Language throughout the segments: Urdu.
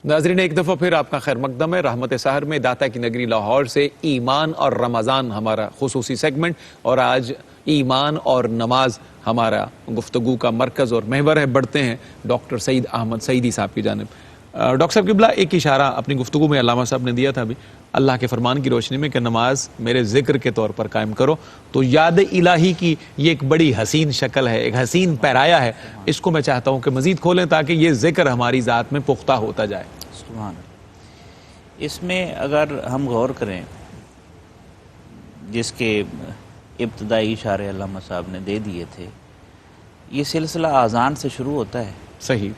ناظرین ایک دفعہ پھر آپ کا خیر مقدم ہے رحمت سحر میں داتا کی نگری لاہور سے ایمان اور رمضان ہمارا خصوصی سیگمنٹ، اور آج ایمان اور نماز ہمارا گفتگو کا مرکز اور محور ہے۔ بڑھتے ہیں ڈاکٹر سعید احمد سعیدی صاحب کی جانب۔ ڈاکٹر صاحب قبلہ ایک اشارہ اپنی گفتگو میں علامہ صاحب نے دیا تھا ابھی، اللہ کے فرمان کی روشنی میں کہ نماز میرے ذکر کے طور پر قائم کرو، تو یاد الہی کی یہ ایک بڑی حسین شکل ہے، ایک حسین پیرایا ہے، اس کو میں چاہتا ہوں کہ مزید کھولیں تاکہ یہ ذکر ہماری ذات میں پختہ ہوتا جائے۔ سبحان اللہ۔ اس میں اگر ہم غور کریں، جس کے ابتدائی اشارے علامہ صاحب نے دے دیے تھے، یہ سلسلہ اذان سے شروع ہوتا ہے صحیح،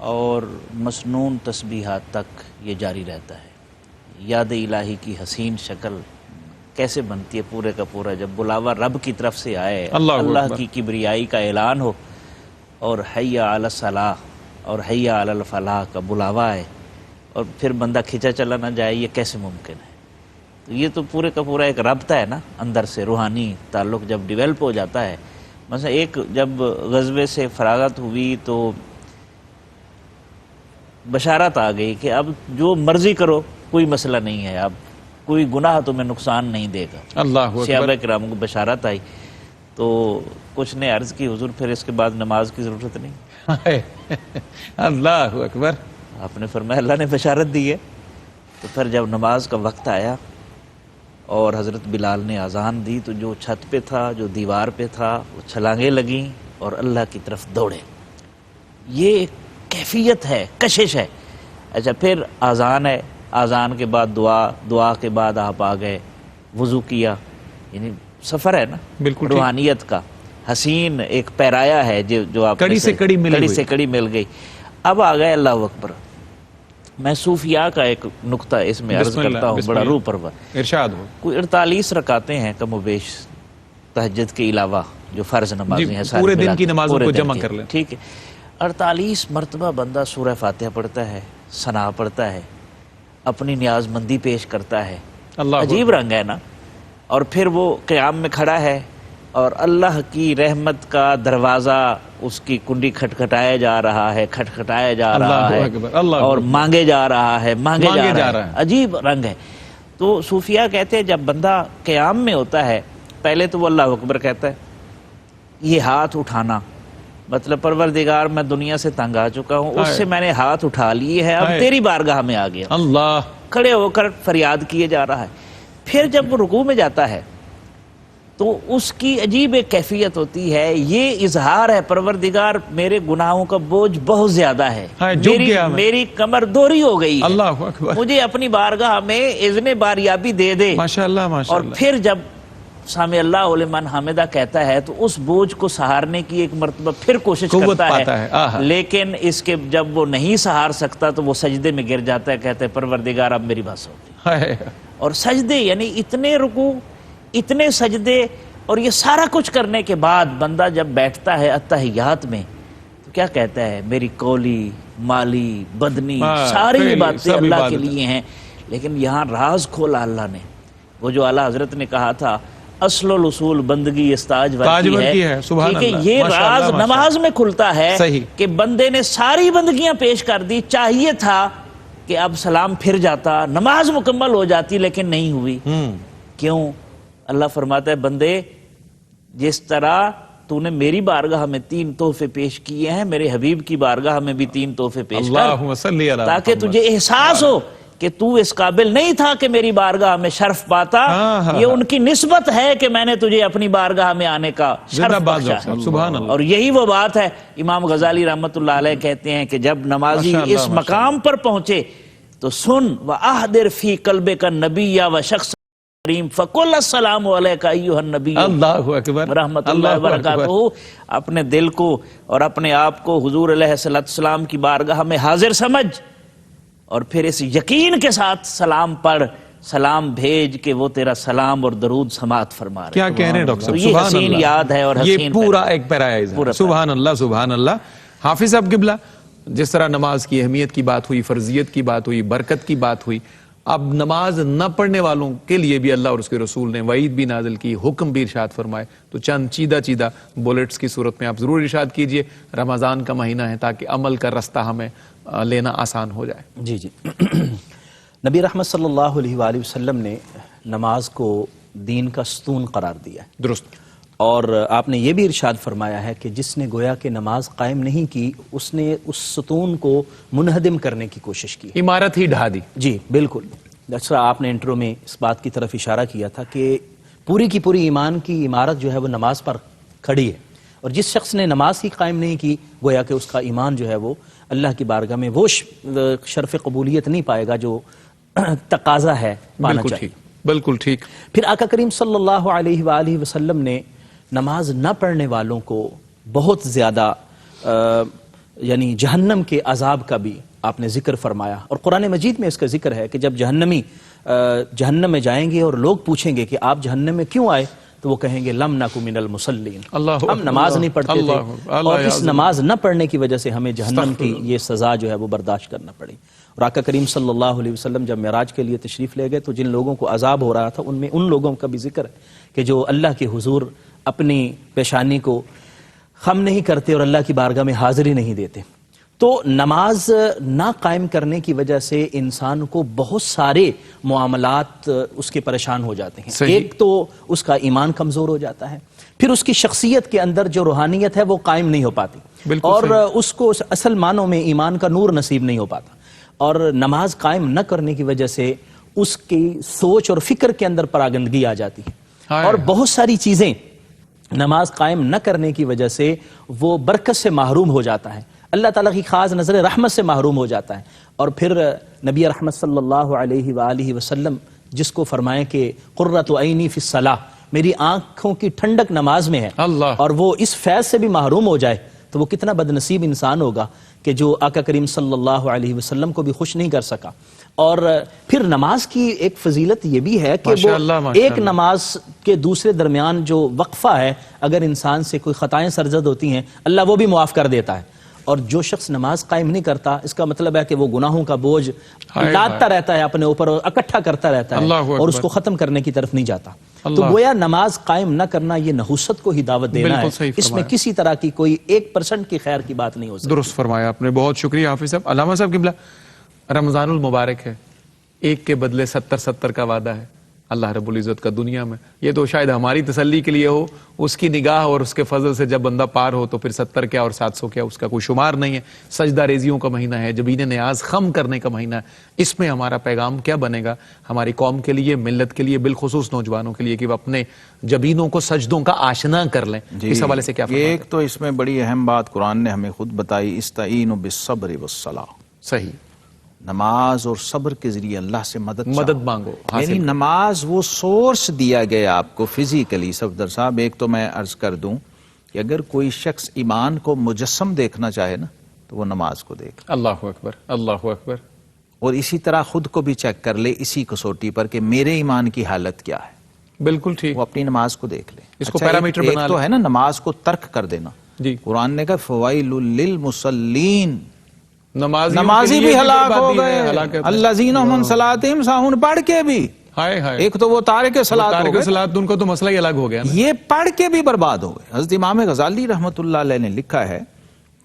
اور مسنون تسبیحات تک یہ جاری رہتا ہے۔ یاد الہی کی حسین شکل کیسے بنتی ہے پورے کا پورا، جب بلاوا رب کی طرف سے آئے، اللہ کی کبریائی کا اعلان ہو، اور حی علی الصلاح اور حی علی الفلاح کا بلاوا آئے، اور پھر بندہ کھچا چلا نہ جائے، یہ کیسے ممکن ہے؟ تو یہ تو پورے کا پورا ایک رابطہ ہے نا، اندر سے روحانی تعلق جب ڈیولپ ہو جاتا ہے۔ مثلا ایک جب غزوے سے فراغت ہوئی تو بشارت آ گئی کہ اب جو مرضی کرو کوئی مسئلہ نہیں ہے، اب کوئی گناہ تمہیں نقصان نہیں دے گا۔ اللہ صحابہ کرام کو بشارت آئی تو کچھ نے عرض کی حضور پھر اس کے بعد نماز کی ضرورت نہیں۔ اللہ اکبر۔ آپ نے فرمایا اللہ نے بشارت دی ہے۔ تو پھر جب نماز کا وقت آیا اور حضرت بلال نے اذان دی تو جو چھت پہ تھا، جو دیوار پہ تھا، وہ چھلانگیں لگیں اور اللہ کی طرف دوڑے۔ یہ ایک کیفیت ہے، کشش ہے۔ اچھا پھر اذان ہے، اذان کے بعد دعا، دعا کے بعد آپ آ گئے، وضو کیا، یعنی سفر ہے نا بالکل روحانیت کا، حسین ایک پیرایا ہے جو آپ کڑی سے کڑی مل گئی۔ اب آ گئے اللہ اکبر۔ میں صوفیاء کا ایک نقطہ اس میں عرض کرتا ہوں، بڑا روح پرور۔ ارشاد ہو۔ کوئی 48 رکعتیں ہیں کم و بیش تہجد کے علاوہ جو فرض نمازیں ہیں، پورے دن کی نمازوں کو جمع کر لیں، ٹھیک ہے۔ 48 مرتبہ بندہ سورہ فاتحہ پڑھتا ہے، ثنا پڑھتا ہے، اپنی نیاز مندی پیش کرتا ہے، عجیب رنگ ہے نا۔ اور پھر وہ قیام میں کھڑا ہے اور اللہ کی رحمت کا دروازہ، اس کی کنڈی کھٹکھٹایا جا رہا ہے، کھٹکھٹایا جا رہا ہے، اور مانگے جا رہا ہے، مانگے جا رہا ہے، عجیب رنگ ہے۔ تو صوفیاء کہتے ہیں جب بندہ قیام میں ہوتا ہے پہلے تو وہ اللہ اکبر کہتا ہے، یہ ہاتھ اٹھانا مطلب پروردگار میں دنیا سے تنگ آ چکا ہوں، اس سے میں نے ہاتھ اٹھا لیے ہے، اب تیری بارگاہ میں آ گیا، اللہ کھڑے ہو کر فریاد کیے جا رہا ہے۔ پھر جب وہ رکوع میں جاتا ہے تو اس کی عجیب ایک کیفیت ہوتی ہے، یہ اظہار ہے پروردگار میرے گناہوں کا بوجھ بہت زیادہ ہے، میری کمر دوہری ہو گئی ہے، اللہ اکبر، مجھے اپنی بارگاہ میں اذن باریابی دے دے۔ ماشاءاللہ ماشاءاللہ۔ اور پھر جب سامع اللہ لمن حمدہ کہتا ہے تو اس بوجھ کو سہارنے کی ایک مرتبہ پھر کوشش کرتا ہے، لیکن اس کے جب وہ نہیں سہار سکتا تو وہ سجدے میں گر جاتا ہے، کہتا ہے پروردگار اب میری بس ہو گئی۔ اور سجدے یعنی اتنے رکوع، اتنے سجدے، اور یہ سارا کچھ کرنے کے بعد بندہ جب بیٹھتا ہے اتحیات میں تو کیا کہتا ہے، میری قولی، مالی، بدنی، ساری باتیں اللہ کے لیے ہیں۔ لیکن یہاں راز کھولا اللہ نے، وہ جو اعلیٰ حضرت نے کہا تھا اصل الاصول بندگی استاج کی ہے، ٹھیک ہے، یہ راز نماز میں کھلتا ہے کہ بندے نے ساری بندگیاں پیش کر دی، چاہیے تھا کہ اب سلام پھر جاتا، نماز مکمل ہو جاتی، لیکن نہیں ہوئی۔ کیوں؟ اللہ فرماتا ہے بندے جس طرح تو نے میری بارگاہ میں 3 تحفے پیش کیے ہیں، میرے حبیب کی بارگاہ میں بھی 3 تحفے پیش کر، تاکہ تجھے احساس ہو کہ تو اس قابل نہیں تھا کہ میری بارگاہ میں شرف پاتا، یہ ان کی نسبت ہے کہ میں نے تجھے اپنی بارگاہ میں آنے کا شرف بخشا ہے۔ اور یہی وہ بات ہے، امام غزالی رحمۃ اللہ علیہ کہتے ہیں کہ جب نمازی اس مقام پر پہنچے تو سن وَأَحْدِرْ فِي قَلْبِكَ النَّبِيَّ وَشَخْصَ کریم فَقُلْ السَّلَامُ عَلَيْكَ أَيُّهَا النَّبِيُّ رحمۃ اللہ وبرکاتہ۔ اپنے دل کو اور اپنے آپ کو حضور علیہ السلام کی بارگاہ میں حاضر سمجھ، اور پھر اس یقین کے ساتھ سلام پڑھ، سلام بھیج کہ وہ تیرا سلام اور درود سماعت فرما رہے ہیں۔ کیا کہہ رہے ہیں ڈاکٹر صاحب، یہ حسین یاد ہے اور یہ پورا ایک پیرایا، سبحان اللہ سبحان اللہ۔ حافظ صاحب قبلہ، جس طرح نماز کی اہمیت کی بات ہوئی، فرضیت کی بات ہوئی، برکت کی بات ہوئی، اب نماز نہ پڑھنے والوں کے لیے بھی اللہ اور اس کے رسول نے وعید بھی نازل کی، حکم بھی ارشاد فرمائے، تو چند چیدہ بولٹس کی صورت میں آپ ضرور ارشاد کیجئے۔ رمضان کا مہینہ ہے تاکہ عمل کا رستہ ہمیں لینا آسان ہو جائے. جی جی نبی رحمت صلی اللہ علیہ وآلہ وسلم نے نماز کو دین کا ستون قرار دیا ہے. درست. اور آپ نے یہ بھی ارشاد فرمایا ہے کہ جس نے گویا کہ نماز قائم نہیں کی اس نے اس ستون کو منہدم کرنے کی کوشش کی, عمارت ہی ڈھا دی. جی بالکل. جیسا آپ نے انٹرو میں اس بات کی طرف اشارہ کیا تھا کہ پوری کی پوری ایمان کی عمارت جو ہے وہ نماز پر کھڑی ہے, اور جس شخص نے نماز ہی قائم نہیں کی گویا کہ اس کا ایمان جو ہے وہ اللہ کی بارگاہ میں وہ شرف قبولیت نہیں پائے گا جو تقاضا ہے پانا چاہیے. بالکل ٹھیک. پھر آقا کریم صلی اللہ علیہ وآلہ وسلم نے نماز نہ پڑھنے والوں کو بہت زیادہ یعنی جہنم کے عذاب کا بھی آپ نے ذکر فرمایا, اور قرآن مجید میں اس کا ذکر ہے کہ جب جہنمی جہنم میں جائیں گے اور لوگ پوچھیں گے کہ آپ جہنم میں کیوں آئے, تو وہ کہیں گے لم نکو من المصلین, ہم نماز نہیں پڑھتے تھے اور اس نماز نہ پڑھنے کی وجہ سے ہمیں جہنم کی یہ سزا جو ہے وہ برداشت کرنا پڑی. اور آقا کریم صلی اللہ علیہ وسلم جب معراج کے لیے تشریف لے گئے تو جن لوگوں کو عذاب ہو رہا تھا ان میں ان لوگوں کا بھی ذکر ہے کہ جو اللہ کے حضور اپنی پیشانی کو خم نہیں کرتے اور اللہ کی بارگاہ میں حاضری نہیں دیتے. تو نماز نہ قائم کرنے کی وجہ سے انسان کو بہت سارے معاملات اس کے پریشان ہو جاتے ہیں. ایک تو اس کا ایمان کمزور ہو جاتا ہے, پھر اس کی شخصیت کے اندر جو روحانیت ہے وہ قائم نہیں ہو پاتی, اور اس کو اصل معنوں میں ایمان کا نور نصیب نہیں ہو پاتا, اور نماز قائم نہ کرنے کی وجہ سے اس کی سوچ اور فکر کے اندر پراگندگی آ جاتی ہے, اور بہت ساری چیزیں نماز قائم نہ کرنے کی وجہ سے وہ برکت سے محروم ہو جاتا ہے, اللہ تعالیٰ کی خاص نظر رحمت سے محروم ہو جاتا ہے. اور پھر نبی رحمت صلی اللہ علیہ وآلہ وسلم جس کو فرمائیں کہ قرۃ عینی فی الصلاۃ, میری آنکھوں کی ٹھنڈک نماز میں ہے, اور وہ اس فیض سے بھی محروم ہو جائے تو وہ کتنا بد نصیب انسان ہوگا کہ جو آقا کریم صلی اللہ علیہ وسلم کو بھی خوش نہیں کر سکا. اور پھر نماز کی ایک فضیلت یہ بھی ہے کہ وہ ایک نماز کے دوسرے درمیان جو وقفہ ہے, اگر انسان سے کوئی خطائیں سرزد ہوتی ہیں اللہ وہ بھی معاف کر دیتا ہے, اور جو شخص نماز قائم نہیں کرتا اس کا مطلب ہے کہ وہ گناہوں کا بوجھ لادتا رہتا ہے اپنے اوپر اور اکٹھا کرتا رہتا ہے اور اس کو ختم کرنے کی طرف نہیں جاتا. تو گویا نماز قائم نہ کرنا یہ نحوست کو ہی دعوت دینا ہے, اس میں کسی طرح کی کوئی 1% کی خیر کی بات نہیں ہو سکتی. درست فرمایا آپ نے, بہت شکریہ حافظ صاحب. علامہ صاحب قبلہ, رمضان المبارک ہے, ایک کے بدلے 70 کا وعدہ ہے اللہ رب العزت کا دنیا میں. یہ تو شاید ہماری تسلی کے لیے ہو, اس کی نگاہ اور اس کے فضل سے جب بندہ پار ہو تو پھر 70 کیا اور 700 کیا اس کا کوئی شمار نہیں ہے. سجدہ ریزیوں کا مہینہ ہے, جبین نیاز خم کرنے کا مہینہ ہے. اس میں ہمارا پیغام کیا بنے گا ہماری قوم کے لیے, ملت کے لیے, بالخصوص نوجوانوں کے لیے, کہ وہ اپنے جبینوں کو سجدوں کا آشنا کر لیں. اس حوالے سے کیا فرماتے ہیں؟ ایک تو اس میں بڑی اہم بات قرآن نے ہمیں خود بتائی, استعینوا بالصبر والصلاۃ. صحیح, نماز اور صبر کے ذریعے اللہ سے مدد مانگو. یعنی نماز وہ سورس دیا گیا آپ کو فزیکلی. صفدر صاحب ایک تو میں عرض کر دوں کہ اگر کوئی شخص ایمان کو مجسم دیکھنا چاہے نا تو وہ نماز کو دیکھ. اللہ اکبر, اللہ اکبر. اور اسی طرح خود کو بھی چیک کر لے اسی کسوٹی پر کہ میرے ایمان کی حالت کیا ہے. بالکل ٹھیک, وہ اپنی نماز کو دیکھ لے. اس کو پیرامیٹر بنا لے. ایک تو ہے نا نماز کو ترک کر دینا. جی, قرآن نے کہا فوائل للمصلین, نمازی بھی ہلاک ہو گئے, الذین هم عن صلاتهم ساہون, پڑھ کے بھی. ایک تو وہ تارک صلاۃ ہو گئے, ان کو تو مسئلہ ہی الگ ہو گیا, یہ پڑھ کے بھی برباد ہو گئے. حضرت امام غزالی رحمۃ اللہ علیہ نے لکھا ہے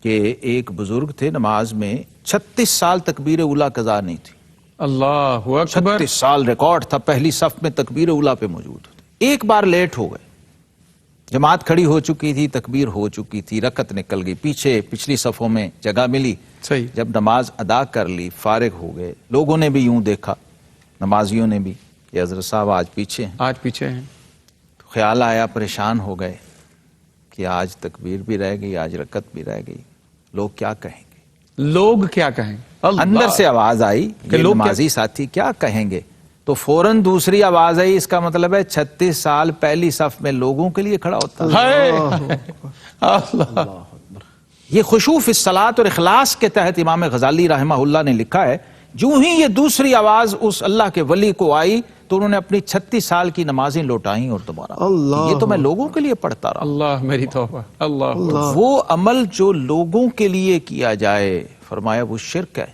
کہ ایک بزرگ تھے, نماز میں 36 سال تکبیر اولیٰ قضا نہیں تھی. اللہ اکبر, 36 سال ریکارڈ تھا, پہلی صف میں تکبیر اولیٰ پہ موجود تھے. ایک بار لیٹ ہو گئے, جماعت کھڑی ہو چکی تھی, تکبیر ہو چکی تھی, رکعت نکل گئی, پیچھے پچھلی صفوں میں جگہ ملی. صحیح, جب نماز ادا کر لی, فارغ ہو گئے, لوگوں نے بھی یوں دیکھا, نمازیوں نے بھی, کہ حضرت صاحب آج پیچھے ہیں. تو خیال آیا, پریشان ہو گئے کہ آج تکبیر بھی رہ گئی, آج رکعت بھی رہ گئی, لوگ کیا کہیں گے, لوگ کیا کہیں. اندر سے آواز آئی کہ نمازی ساتھی کیا کہیں گے, تو فوراً دوسری آواز آئی, اس کا مطلب ہے 36 سال پہلی صف میں لوگوں کے لیے کھڑا ہوتا ہے. یہ خشوع فی الصلاۃ اور اخلاص کے تحت امام غزالی رحمہ اللہ نے لکھا ہے, جو ہی یہ دوسری آواز اس اللہ کے ولی کو آئی تو انہوں نے اپنی 36 سال کی نمازیں لوٹائیں اور دوبارہ. یہ تو میں لوگوں کے لیے پڑھتا رہا. اللہ میری توبہ. اللہ, وہ عمل جو لوگوں کے لیے کیا جائے فرمایا وہ شرک ہے,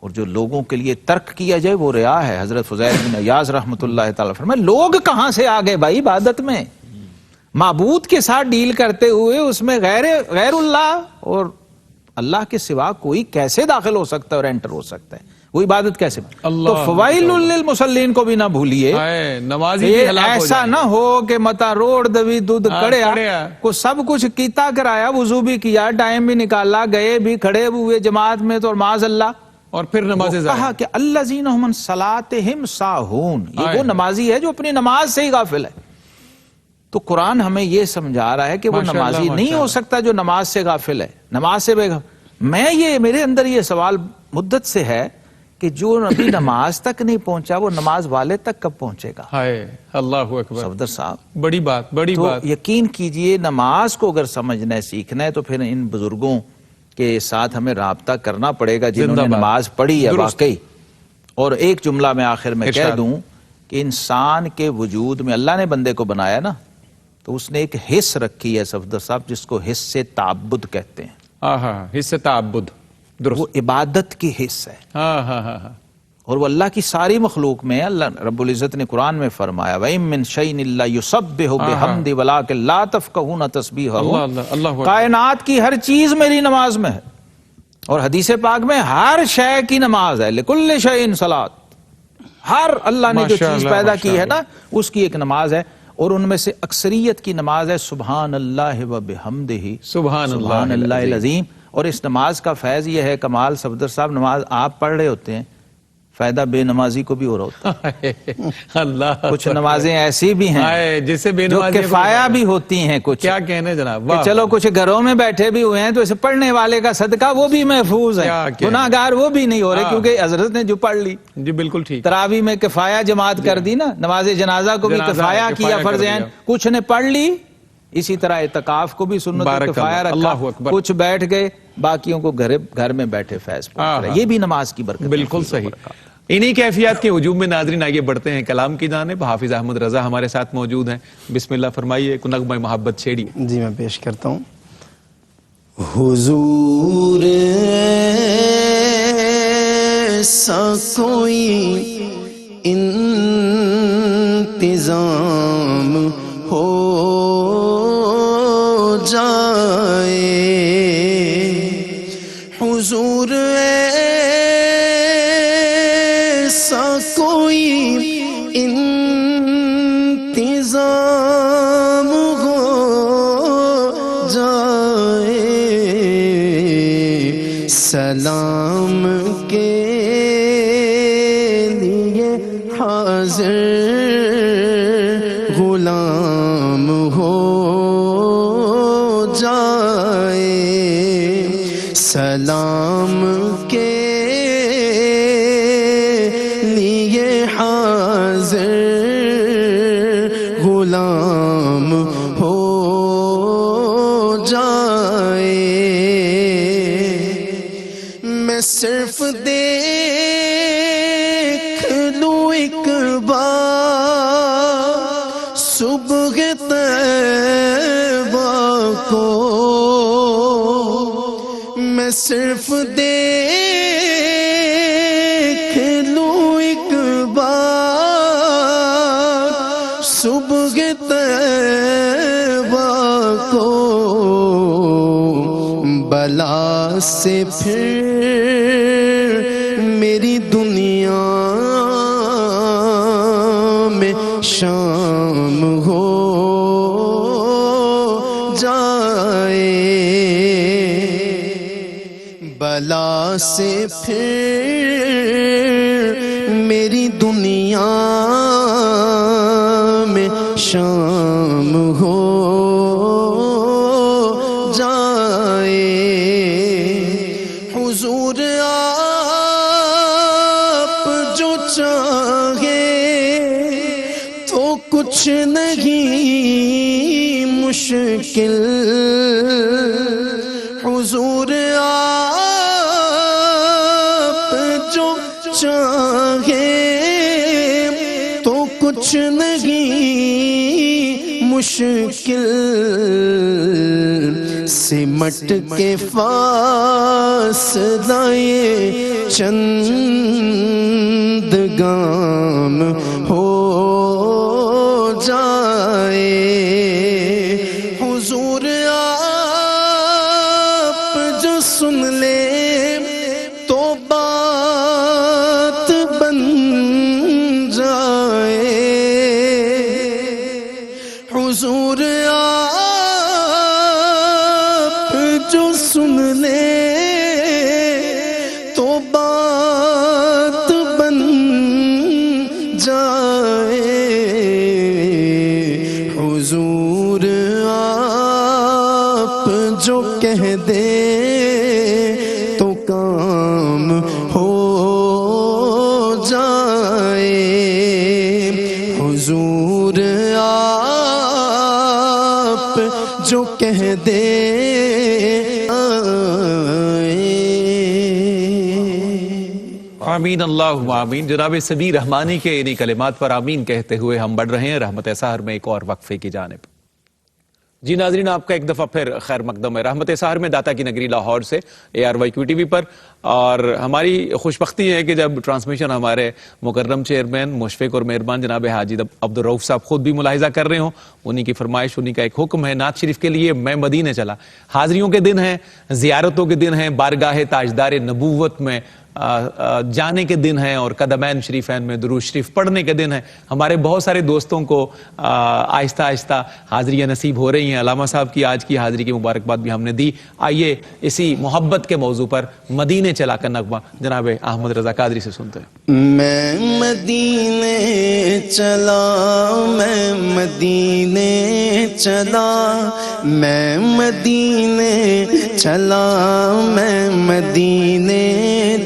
اور جو لوگوں کے لیے ترک کیا جائے وہ ریا ہے. حضرت فضیل بن عیاض رحمۃ اللہ تعالی فرمایا, لوگ کہاں سے آ گئے بھائی عبادت میں, معبود کے ساتھ ڈیل کرتے ہوئے اس میں غیر اللہ اور اللہ کے سوا کوئی کیسے داخل ہو سکتا ہے اور انٹر ہو سکتا ہے؟ وہ عبادت کیسے؟ تو فوائل للمصلین کو بھی نہ بھولیے، نمازی ایسا نہ ہو کہ متا روڑ دوی دودھ کڑیا کو سب کچھ کیتا کرایا، وضو بھی کیا، ٹائم بھی نکالا، گئے بھی، کھڑے ہوئے جماعت میں تو معاذ اللہ، اور پھر نماز کہا کہ الذین هم عن صلاتہم ساہون، یہ وہ نمازی ہے جو اپنی نماز سے ہی غافل ہے۔ تو قرآن ہمیں یہ سمجھا رہا ہے کہ وہ نمازی نہیں ہو سکتا جو نماز سے غافل ہے، نماز سے بے غافل۔ میرے اندر یہ سوال مدت سے ہے کہ جو ابھی نماز تک نہیں پہنچا وہ نماز والے تک کب پہنچے گا؟ اللہ اکبر صفدر صاحب، بڑی بات، بڑی بات۔ یقین کیجئے نماز کو اگر سمجھنا ہے، سیکھنا ہے، تو پھر ان بزرگوں کے ساتھ ہمیں رابطہ کرنا پڑے گا جنہوں نے نماز پڑھی ہے واقعی۔ اور ایک جملہ میں آخر میں کہہ دوں کہ انسان کے وجود میں اللہ نے بندے کو بنایا نا، تو اس نے ایک حص رکھی ہے صفدر صاحب، جس کو حص تعبد کہتے ہیں۔ حص تعبد، وہ عبادت کی حص ہے، اور وہ اللہ کی ساری مخلوق میں اللہ رب العزت نے قرآن میں فرمایا وَإِن مِّن شَيْءٍ إِلَّا يُسَبِّحُ بِحَمْدِ وَلَٰكِن لَّا تَفْقَهُونَ تَسْبِيحَهُ، کائنات کی ہر چیز میری نماز میں ہے، اور حدیث پاک میں ہر شے کی نماز ہے، لِكُلِّ شَيْءٍ صَلَاةٌ، ہر اللہ نے جو چیز پیدا کی ہے نا اس کی ایک نماز ہے، اور ان میں سے اکثریت کی نماز ہے سبحان اللہ و بحمدہ، سبحان اللہ العظیم۔ اور اس نماز کا فیض یہ ہے کمال صفدر صاحب، نماز آپ پڑھ رہے ہوتے ہیں، فائدہ بے نمازی کو بھی ہو رہا ہوتا ہے۔ اللہ، کچھ نمازیں ایسی بھی ہیں جس سے جو کفایہ بھی ہوتی ہیں، کچھ کیا کہنے جناب، چلو کچھ گھروں میں بیٹھے بھی ہوئے ہیں تو اسے پڑھنے والے کا صدقہ وہ بھی محفوظ ہے، گناہگار وہ بھی نہیں ہو رہے کیونکہ حضرت نے جو پڑھ لی۔ جی بالکل ٹھیک۔ تراویح میں کفایہ جماعت کر دی نا، نماز جنازہ کو بھی کفایہ کیا فرض عین، کچھ نے پڑھ لی، اسی طرح اعتکاف کو بھی سنت کفایہ رکھا، کچھ بیٹھ گئے، باقیوں کو گھر میں بیٹھے فیض پہنچ رہا ہے۔ یہ بھی نماز کی برکت ہے۔ بالکل صحیح۔ انہی کیفیات کے ہجوم میں ناظرین آگے بڑھتے ہیں کلام کی جانب۔ حافظ احمد رضا ہمارے ساتھ موجود ہیں، بسم اللہ فرمائیے، ایک نغمہ محبت چھیڑیے۔ جی میں پیش کرتا ہوں۔ حضور ایسا کوئی انتظام ہو جائے، حضور ایسا کوئی انتظام ہو جائے، سلام کے لیے حاضر غلام ہو جائے، سلام کے لیے حاضر غلام ہو جائے، میں صرف دیکھ لوں ایک بار صبح طیبہ کو، میں صرف دیکھ لوں ایک بار صبح طیبہ کو، بلا سے پھر میری دنیا میں شام ہو جائے، بلا سے پھر میری دنیا میں شام ہو جائے، حضور آپ جو چاہے تو کچھ نہیں مشکل، حضور آپ جو چاہے تو کچھ نہیں مشکل، سمٹ کے فاصلہ یہ چند گام ہو جائے، حضور آپ جو سن بات بن جائے حضور آپ جو کہہ دے تو کام ہو جائے حضور آپ جو کہہ دے آمین اللہم آمین. جناب سمیع رحمانی کے انہی کلمات پر آمین کہتے ہوئے ہم بڑھ رہے ہیں رحمت سحر میں ایک اور وقفے کی جانب. جی ناظرین آپ کا ایک دفعہ پھر خیر مقدم ہے رحمت سحر میں داتا کی نگری لاہور سے ARYQ TV پر. اور ہماری خوش بختی ہے کہ جب ٹرانسمیشن ہمارے مکرم چیئرمین مشفق اور مہربان جناب حاجی عبدالرؤف صاحب خود بھی ملاحظہ کر رہے ہوں, انہی کی فرمائش, انہی کا ایک حکم ہے نعت شریف کے لیے میں مدینے چلا. حاضریوں کے دن ہیں, زیارتوں کے دن ہیں, بارگاہ تاجدار نبوت میں جانے کے دن ہیں اور قدمین شریفین میں درود شریف پڑھنے کے دن ہیں. ہمارے بہت سارے دوستوں کو آہستہ آہستہ حاضریاں نصیب ہو رہی ہیں. علامہ صاحب کی آج کی حاضری کی مبارکباد بھی ہم نے دی. آئیے اسی محبت کے موضوع پر مدینے چلا کا نغمہ جناب احمد رضا قادری سے سنتے ہیں. میں مدینے چلا, میں مدینے چلا, میں مدینے چلا, میں مدینے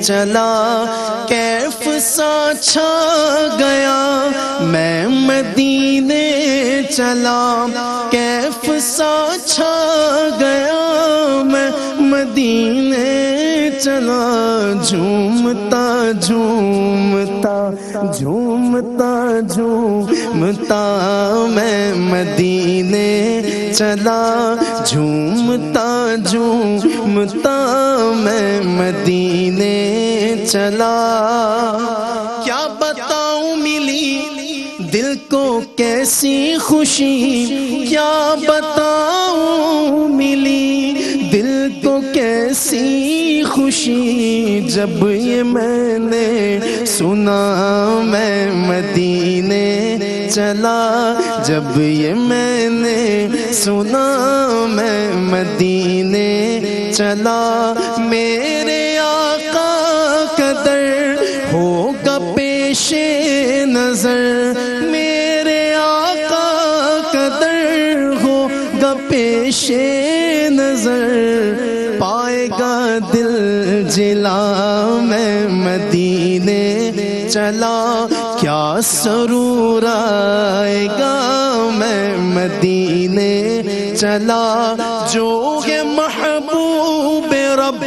چلا, کیف سا چھا گیا میں مدینے چلا, کیف سا چھا گیا میں مدینے چلا, جھومتا جھومتا جھومتا جھومتا میں مدینے چلا, جھومتا جھومتا میں مدینے چلا. کیا بتاؤں ملی دل کو کیسی خوشی, کیا بتاؤں ملی دل کو کیسی خوشی, جب یہ میں نے سنا میں مدینے چلا, جب یہ میں نے سنا میں مدینے چلا. میرے آقا کا در ہوگا پیش نظر, میرے آقا کا در ہوگا پیش نظر, پائے گا دل جلا میں مدینے چلا, کیا سرور آئے گا میں مدینے چلا. جو ہے محبوب رب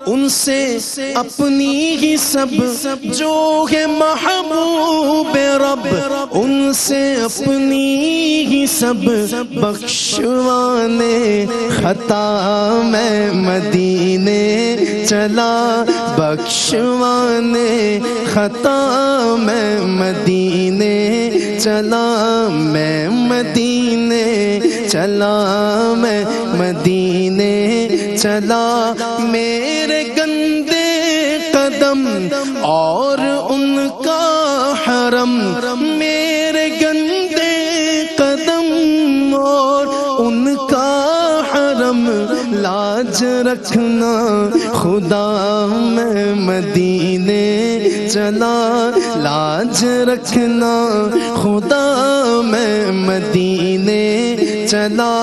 ان سے اپنی ہی سب, جو ہے محبوب رب ان سے اپنی ہی سب, بخشوانے خطا میں مدینے چلا, بخشوانے خطا میں مدینے چلا, میں مدینے چلا, میں مدینے چلا. میرے گندے قدم اور ان کا حرم, میرے گندے قدم اور ان کا حرم, لاج رکھنا خدا میں مدینے چلا, لاج رکھنا خدا میں مدینے چلا.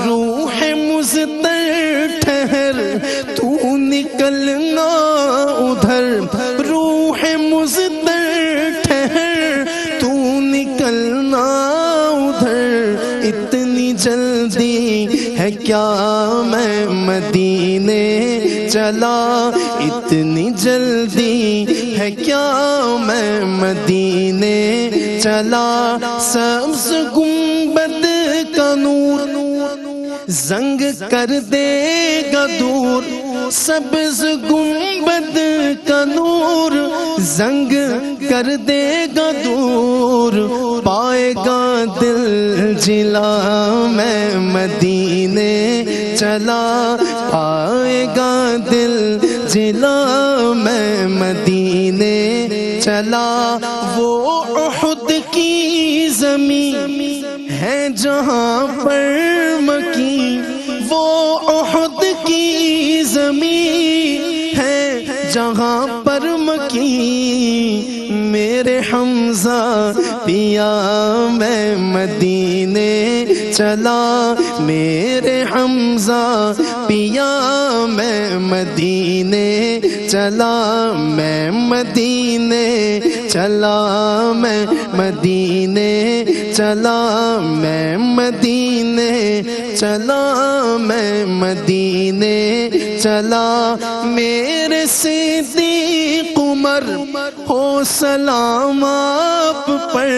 روح مزتر ٹھہر تو نکلنا ادھر, روح مزتر ٹھہر تو نکلنا ادھر, اتنی جلدی ہے کیا میں مدینے چلا, اتنی جلدی ہے کیا میں مدینے چلا. سبز گنبد کا نور زنگ کر دے گا دور, سبز گنبد کا نور زنگ کر دے گا دور, پائے گا دل جلا میں مدینے چلا, پائے گا دل جلا میں مدینے چلا. وہ احد کی زمین ہے جہاں پر مکی, وہ احد کی زمین ہے جہاں پر مکی میرے حمزہ پیا میں مدینے چلا میرے حمزہ پیا میں مدینے چلا میں مدینے چلا میں مدینے چلا میں مدینے چلا میں مدینے چلا میرے صدیق عمر ہو سلام آپ پر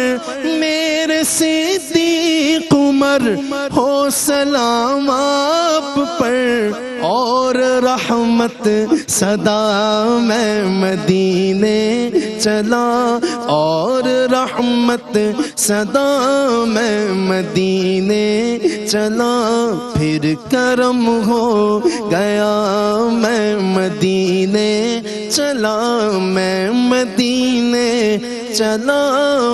میرے صدیق عمر ہو سلام آپ پر اور رحمت صدا میں مدینے چلا اور رحمت صدا میں مدینے چلا پھر کرم ہو گیا میں مدینے چلا میں مدینے چلا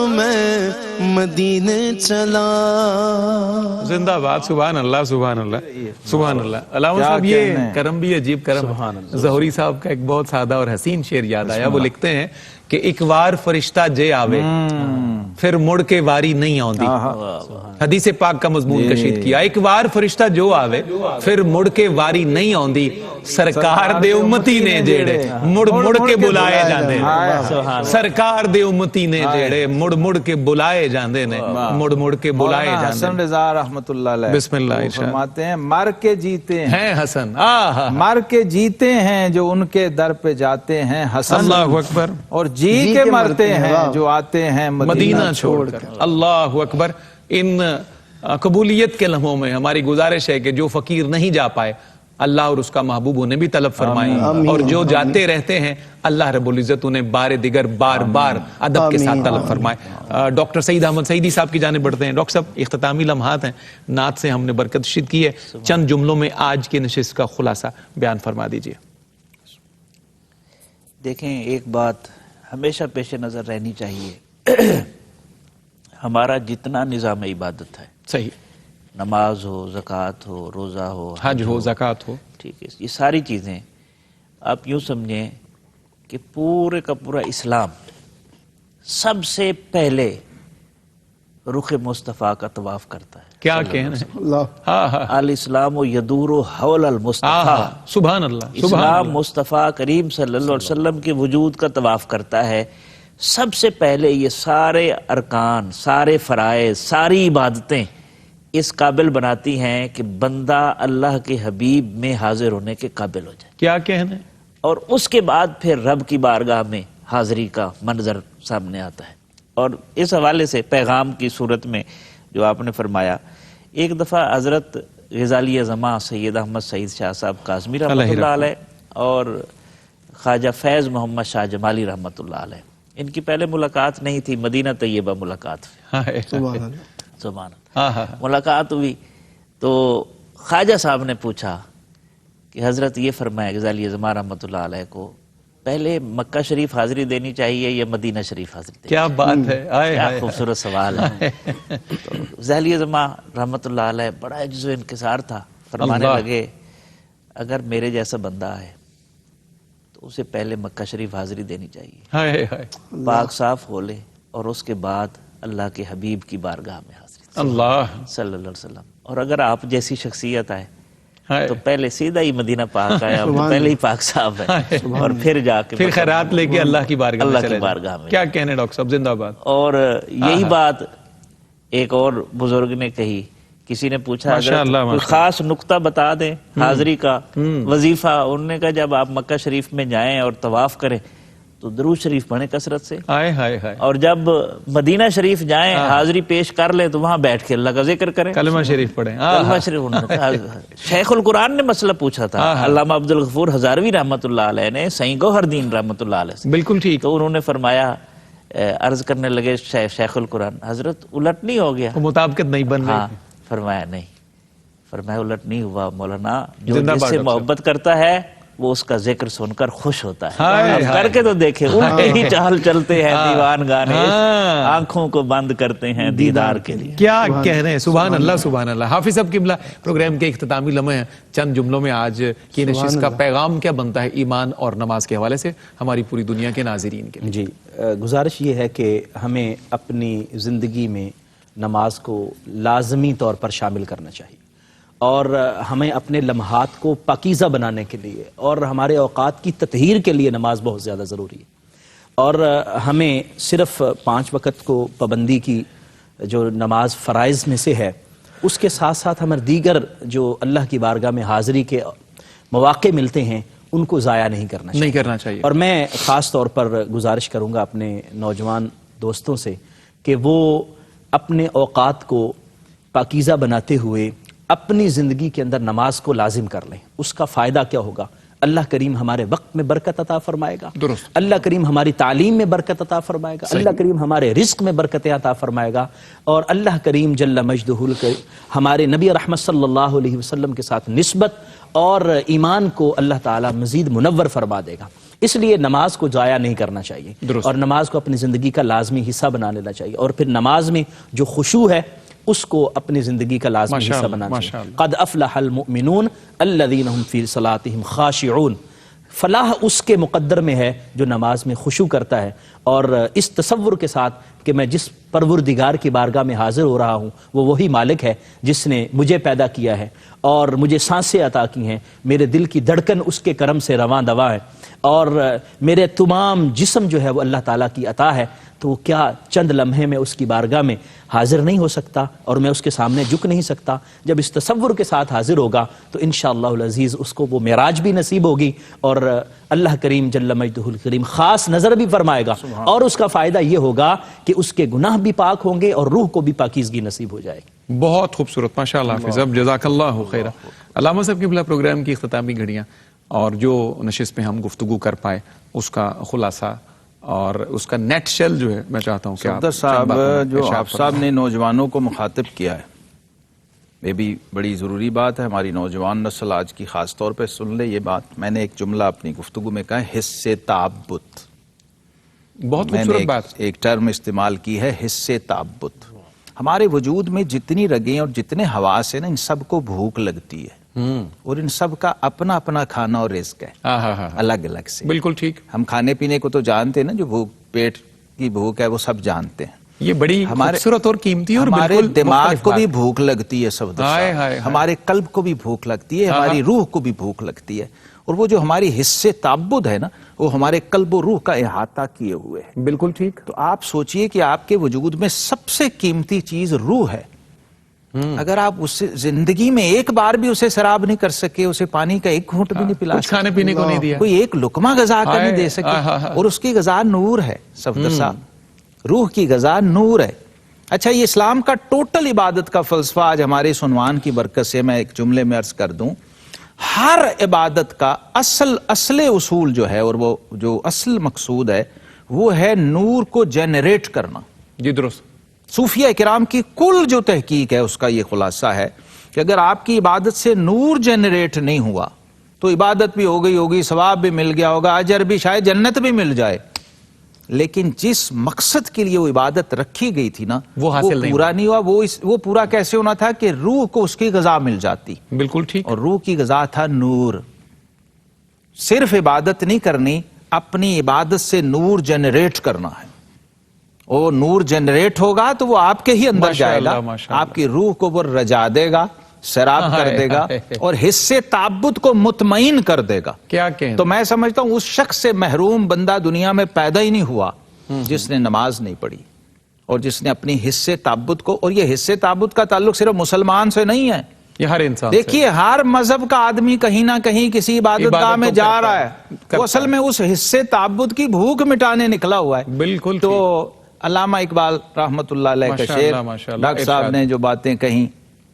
میں مدینے چلا. زندہ باد. سبحان اللہ سبحان اللہ سبحان اللہ. علامہ صاحب یہ کرم بھی عجیب کرم. ظہوری صاحب کا ایک بہت سادہ اور حسین شعر یاد آیا. وہ لکھتے ہیں کہ ایک وار فرشتہ جے آوے پھر مڑ کے واری نہیں آندی. حدیث پاک کا مضمون کشید کیا. ایک وار فرشتہ جو آوے پھر مڑ کے واری نہیں آندی. سرکار دے امتی نے جیڑے مڑ مڑ کے بلائے جاندے نے. سرکار دے امتی نے جیڑے مڑ مڑ کے بلائے جاندے نے. مڑ مڑ کے بلائے جاندے. حسن رضا رحمت اللہ علیہ بسم اللہ فرماتے ہیں مر کے جیتے ہیں حسن. مر کے جیتے ہیں جو ان کے در پہ جاتے ہیں حسن. اللہ اکبر. اور جی کے مرتے ہیں جو آتے ہیں مدینہ چھوڑ کر. اللہ اکبر. ان قبولیت کے لمحوں میں ہماری گزارش ہے کہ جو فقیر نہیں جا پائے اللہ اور اس کا محبوب انہیں بھی طلب فرمائیں, اور جو جاتے رہتے ہیں اللہ رب العزت انہیں بار دیگر بار بار ادب کے ساتھ طلب فرمائے. ڈاکٹر سعید احمد سعیدی صاحب کی جانب بڑھتے ہیں. ڈاکٹر صاحب اختتامی لمحات ہیں, نعت سے ہم نے برکت شد کی ہے, چند جملوں میں آج کی نشست کا خلاصہ بیان فرما دیجئے. دیکھیں, ایک بات ہمیشہ پیش نظر رہنی چاہیے, ہمارا جتنا نظام عبادت ہے, صحیح, نماز ہو, زکوٰۃ ہو, روزہ ہو, حج ہو, زکوٰۃ ہو, ٹھیک ہے, یہ ساری چیزیں آپ یوں سمجھیں کہ پورے کا پورا اسلام سب سے پہلے رخ مصطفیٰ کا طواف کرتا ہے. کیا کہنا ہے. الاسلام یدور حول المصطفیٰ. سبحان اللہ. اسلام مصطفیٰ کریم صلی اللہ علیہ وسلم کے وجود کا طواف کرتا ہے. سب سے پہلے یہ سارے ارکان, سارے فرائض, ساری عبادتیں اس قابل بناتی ہیں کہ بندہ اللہ کے حبیب میں حاضر ہونے کے قابل ہو جائے. کیا کہنا ہے. اور اس کے بعد پھر رب کی بارگاہ میں حاضری کا منظر سامنے آتا ہے. اور اس حوالے سے پیغام کی صورت میں جو آپ نے فرمایا, ایک دفعہ حضرت غزالی زماں سید احمد سعید شاہ صاحب کاظمی رحمۃ اللہ علیہ اور خواجہ فیض محمد شاہ جمالی رحمۃ اللہ علیہ, ان کی پہلے ملاقات نہیں تھی, مدینہ طیبہ ملاقات. سبحان اللہ. ملاقات ہوئی تو خواجہ صاحب نے پوچھا کہ حضرت یہ فرمایا غزالی زماں رحمۃ اللہ علیہ کو پہلے مکہ شریف حاضری دینی چاہیے یا مدینہ شریف حاضری دینی چاہیے؟ کیا بات ہے, کیا خوبصورت سوال ہے. تو غزالی زماں رحمۃ اللہ علیہ بڑا عجز و انکسار تھا, فرمانے لگے اگر میرے جیسا بندہ ہے تو اسے پہلے مکہ شریف حاضری دینی چاہیے, پاک صاف ہو لے, اور اس کے بعد اللہ کے حبیب کی بارگاہ میں حاضری اللہ صلی اللہ علیہ وسلم. اور اگر آپ جیسی شخصیت آئے تو پہلے سیدھا ہی مدینہ پاک آیا, پہلے ہی پاک صاحب ہے, اور پھر جا کے پھر خیرات لے کے اللہ کی بارگاہ میں. کیا کہنے ڈاکٹر صاحب, زندہ باد. اور یہی بات ایک اور بزرگ نے کہی, کسی نے پوچھا کوئی خاص نقطہ بتا دیں حاضری کا, وظیفہ. انہوں نے کہا جب آپ مکہ شریف میں جائیں اور طواف کریں تو درود شریف پڑھیں کثرت سے, اور جب مدینہ شریف جائیں حاضری پیش کر لیں تو وہاں بیٹھ کے اللہ کا ذکر کریں, کلمہ شریف پڑھیں. کلمہ شریف. شیخ القرآن نے مسئلہ پوچھا تھا, علامہ عبد الغفور ہزاروی رحمۃ اللہ علیہ نے سائیں گوہر دین رحمۃ اللہ علیہ سے. بالکل ٹھیک. تو انہوں نے فرمایا, عرض کرنے لگے شیخ القرآن حضرت الٹ نہیں ہو گیا, مطابقت نہیں بن رہی. فرمایا نہیں, فرمایا الٹ نہیں ہوا مولانا, جو جس سے محبت کرتا ہے وہ اس کا ذکر سن کر خوش ہوتا ہے. آپ کر کے تو دیکھیں, الٹے ہی چال چلتے ہیں دیوان گانے, آنکھوں کو بند کرتے ہیں دیدار کے لیے. کیا کہہ رہے ہیں, سبحان اللہ سبحان اللہ. حافظ صاحب قبلہ, پروگرام کے اختتامی لمحے ہیں, چند جملوں میں آج کی نشست کا پیغام کیا بنتا ہے ایمان اور نماز کے حوالے سے ہماری پوری دنیا کے ناظرین کے لیے؟ جی, گزارش یہ ہے کہ ہمیں اپنی زندگی میں نماز کو لازمی طور پر شامل کرنا چاہیے, اور ہمیں اپنے لمحات کو پاکیزہ بنانے کے لیے اور ہمارے اوقات کی تطہیر کے لیے نماز بہت زیادہ ضروری ہے. اور ہمیں صرف 5 وقت کو پابندی کی جو نماز فرائض میں سے ہے, اس کے ساتھ ساتھ ہمیں دیگر جو اللہ کی بارگاہ میں حاضری کے مواقع ملتے ہیں ان کو ضائع نہیں کرنا چاہیے. اور میں خاص طور پر گزارش کروں گا اپنے نوجوان دوستوں سے کہ وہ اپنے اوقات کو پاکیزہ بناتے ہوئے اپنی زندگی کے اندر نماز کو لازم کر لیں. اس کا فائدہ کیا ہوگا؟ اللہ کریم ہمارے وقت میں برکت عطا فرمائے گا, اللہ کریم ہماری تعلیم میں برکت عطا فرمائے گا, اللہ کریم ہمارے رزق میں برکت عطا فرمائے گا, اور اللہ کریم جل مجدہ ہمارے نبی رحمت صلی اللہ علیہ وسلم کے ساتھ نسبت اور ایمان کو اللہ تعالی مزید منور فرما دے گا. اس لیے نماز کو ضائع نہیں کرنا چاہیے, اور نماز کو اپنی زندگی کا لازمی حصہ بنا لینا چاہیے, اور پھر نماز میں جو خشوع ہے اس کو اپنی زندگی کا لازمی حصہ بنانا چاہیے. قد افلح المؤمنون الذین هم فی صلاتهم خاشعون. فلاح اس کے مقدر میں ہے جو نماز میں خشوع کرتا ہے, اور اس تصور کے ساتھ کہ میں جس پروردگار کی بارگاہ میں حاضر ہو رہا ہوں وہ وہی مالک ہے جس نے مجھے پیدا کیا ہے اور مجھے سانسیں عطا کی ہیں, میرے دل کی دھڑکن اس کے کرم سے رواں دواں ہے, اور میرے تمام جسم جو ہے وہ اللہ تعالیٰ کی عطا ہے. تو کیا چند لمحے میں اس کی بارگاہ میں حاضر نہیں ہو سکتا اور میں اس کے سامنے جھک نہیں سکتا؟ جب اس تصور کے ساتھ حاضر ہوگا تو انشاءاللہ العزیز اس کو وہ معراج بھی نصیب ہوگی, اور اللہ کریم جل مجدہ الکریم خاص نظر بھی فرمائے گا, اور اس کا فائدہ یہ ہوگا کہ اس کے گناہ بھی پاک ہوں گے اور روح کو بھی پاکیزگی نصیب ہو جائے گی. بہت خوبصورت, ماشاءاللہ حافظ صاحب, جزاک اللہ خیرہ. علامہ صاحب قبلہ, پروگرام کی اختتامی گھڑیاں اور جو نشست میں ہم گفتگو کر پائے اس کا خلاصہ اور اس کا نیٹ شیل جو ہے, میں چاہتا ہوں کہ صفدر صاحب جو آپ صاحب نے نوجوانوں کو مخاطب کیا ہے, یہ بھی بڑی ضروری بات ہے. ہماری نوجوان نسل آج کی خاص طور پہ سن لے یہ بات. میں نے ایک جملہ اپنی گفتگو میں کہا ہے, حس تعبد. بہت خوبصورت بات. ایک ٹرم استعمال کی ہے, حس تعبد. ہمارے وجود میں جتنی رگیں اور جتنے حواس ہیں نا, ان سب کو بھوک لگتی ہے, اور ان سب کا اپنا اپنا کھانا اور رزق ہے, الگ الگ سے. بالکل ٹھیک. ہم کھانے پینے کو تو جانتے ہیں نا, جو بھوک, پیٹ کی بھوک ہے وہ سب جانتے ہیں. یہ بڑی خوبصورت اور قیمتی, اور ہمارے دماغ کو بھی بھوک لگتی ہے صفدر صاحب, ہمارے قلب کو بھی بھوک لگتی ہے, ہماری روح کو بھی بھوک لگتی ہے, اور وہ جو ہماری حصے تعبد ہے نا, وہ ہمارے قلب و روح کا احاطہ کیے ہوئے ہے. بالکل ٹھیک. تو آپ سوچئے کہ آپ کے وجود میں سب سے قیمتی چیز روح ہے. اگر آپ اس سے زندگی میں ایک بار بھی اسے سراب نہیں کر سکے, اسے پانی کا ایک گھونٹ بھی نہیں پلا سکے, کھانے پینے کو نہیں دیا, کوئی ایک لقمہ غذا کا نہیں دے سکے, اور اس کی غذا نور ہے صفدر صاحب, روح کی غذا نور ہے. اچھا, یہ اسلام کا ٹوٹل عبادت کا فلسفہ آج ہمارے اس عنوان کی برکت سے میں ایک جملے میں عرض کر دوں. ہر عبادت کا اصل اصول جو ہے, اور وہ جو اصل مقصود ہے, وہ ہے نور کو جنریٹ کرنا. جی درست. صوفیہ کرام کی کل جو تحقیق ہے اس کا یہ خلاصہ ہے کہ اگر آپ کی عبادت سے نور جنریٹ نہیں ہوا تو عبادت بھی ہو گئی ہوگی, ثواب بھی مل گیا ہوگا, اجر بھی, شاید جنت بھی مل جائے, لیکن جس مقصد کے لیے وہ عبادت رکھی گئی تھی نا, وہ پورا نہیں ہوا. وہ پورا کیسے ہونا تھا کہ روح کو اس کی غذا مل جاتی. بالکل ٹھیک. اور روح کی غذا تھا نور. صرف عبادت نہیں کرنی, اپنی عبادت سے نور جنریٹ کرنا ہے. وہ نور جنریٹ ہوگا تو وہ آپ کے ہی اندر جائے گا, آپ کی روح کو وہ رجا دے گا, سیراب کر دے گا, اور حصے تعبد کو مطمئن کر دے گا. کیا کہیں؟ تو میں سمجھتا ہوں اس شخص سے محروم بندہ دنیا میں پیدا ہی نہیں ہوا جس نے نماز نہیں پڑھی, اور جس نے اپنی حصے تعبد کو, اور یہ حصے تعبد کا تعلق صرف مسلمان سے نہیں ہے, یہ ہر انسان. دیکھیے ہر مذہب کا آدمی کہیں نہ کہیں کسی عبادت گاہ میں جا رہا ہے, وہ اصل میں اس حصے تعبد کی بھوک مٹانے نکلا ہوا ہے. بالکل. تو علامہ اقبال رحمت اللہ علیہ کا شعر, ڈاکٹر صاحب نے جو باتیں کہیں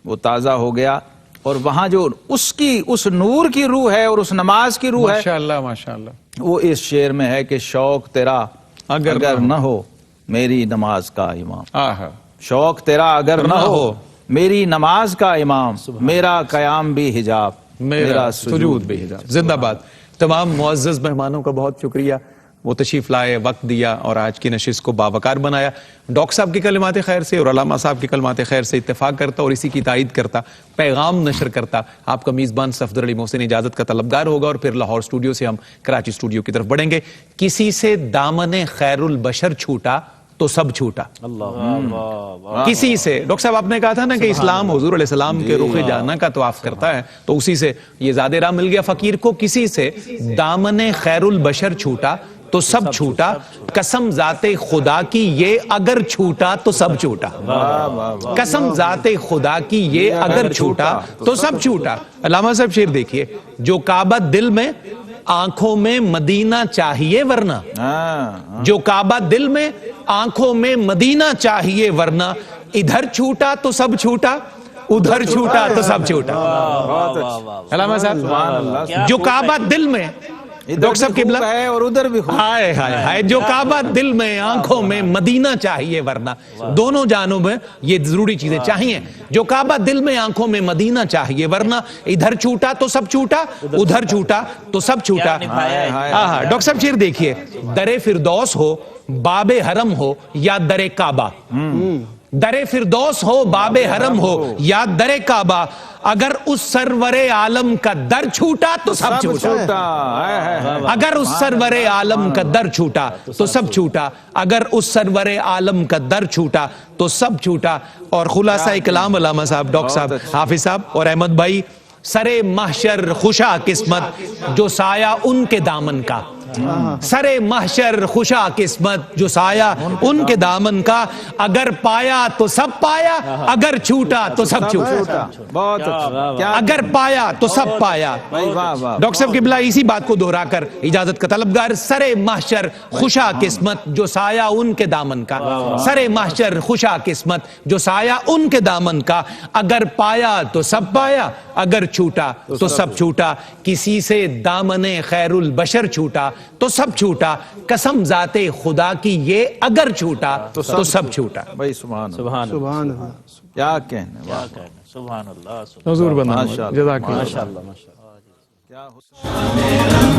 وہ تازہ ہو گیا, اور وہاں جو اس نور کی روح ہے اور اس نماز کی روح ہے, ماشاءاللہ ماشاءاللہ, وہ اس شعر میں ہے کہ شوق تیرا اگر نہ ہو میری نماز کا امام, شوق تیرا اگر نہ ہو میری نماز کا امام, میرا قیام بھی حجاب, میرا سجود بھی حجاب. زندہ باد. تمام معزز مہمانوں کا بہت شکریہ، وہ تشریف لائے، وقت دیا اور آج کی نشست کو باوقار بنایا۔ ڈاکٹر صاحب کی کلمات خیر سے اور علامہ صاحب کی کلمات خیر سے اتفاق کرتا اور اسی کی تائید کرتا، پیغام نشر کرتا، آپ کا میزبان صفدر علی محسن اجازت کا طلبگار ہوگا اور پھر لاہور اسٹوڈیو سے ہم کراچی اسٹوڈیو کی طرف بڑھیں گے۔ کسی سے دامن خیر البشر چھوٹا تو سب چھوٹا۔ کسی سے، ڈاکٹر صاحب آپ نے کہا تھا نا کہ اسلام حضور علیہ السلام کے رخ جانا کا طواف کرتا ہے، تو اسی سے یہ زیادہ راہ مل گیا فقیر کو۔ کسی سے دامن خیر البشر چھوٹا تو سب چھوٹا، قسم ذات خدا کی یہ اگر چھوٹا تو سب چھوٹا، قسم ذات خدا کی یہ اگر چھوٹا تو سب چھوٹا۔ علامہ صاحب شعر دیکھیے، جو کعبہ دل میں آنکھوں میں مدینہ چاہیے ورنہ، جو کعبہ دل میں آنکھوں میں مدینہ چاہیے ورنہ، ادھر چھوٹا تو سب چھوٹا، ادھر چھوٹا تو سب چھوٹا۔ علامہ صاحب، جو کعبہ دل میں، ڈاکٹر صاحب قبلہ ہے اور ادھر بھی خوب، ہائے ہائے ہائے، جو کعبہ دل میں آنکھوں میں مدینہ چاہیے ورنہ، دونوں جانوں میں یہ ضروری چیزیں چاہیے۔ جو کعبہ دل میں آنکھوں میں مدینہ چاہیے ورنہ، ادھر چھوٹا تو سب چھوٹا، ادھر چھوٹا تو سب چھوٹا۔ ڈاکٹر صاحب شعر دیکھیے، در فردوس ہو باب حرم ہو یا در کعبہ، در فردوس ہو باب حرم ہو یا در کعبہ، اگر اس سرور عالم کا در چھوٹا تو سب چھوٹا، اگر اس سرور عالم کا در چھوٹا تو سب چھوٹا، اگر اس سرور عالم کا در چھوٹا تو سب چھوٹا۔ اور خلاصہ کلام علامہ صاحب، ڈاکٹر صاحب، حافظ صاحب اور احمد بھائی، سرے محشر خوشا قسمت جو سایہ ان کے دامن کا، سرے محشر خوشا قسمت جو سایہ ان کے دامن کا، اگر پایا تو سب پایا، اگر چھوٹا تو سب چھوٹا، اگر پایا تو سب پایا۔ ڈاکٹر صاحب قبلہ اسی بات کو دہرا کر اجازت کا طلبگار، سرے محشر خوشا قسمت جو سایہ ان کے دامن کا، سرے محشر خوشا قسمت جو سایہ ان کے دامن کا، اگر پایا تو سب پایا، اگر چھوٹا تو سب چھوٹا۔ کسی سے دامن خیر البشر چھوٹا تو سب چھوٹا، قسم ذات خدا کی یہ اگر چھوٹا تو سب چھوٹا۔ بھائی سبحان اللہ، کیا کہنے، سبحان اللہ، حضور بنا، جزاک اللہ۔ ماشاءاللہ، ماشاءاللہ۔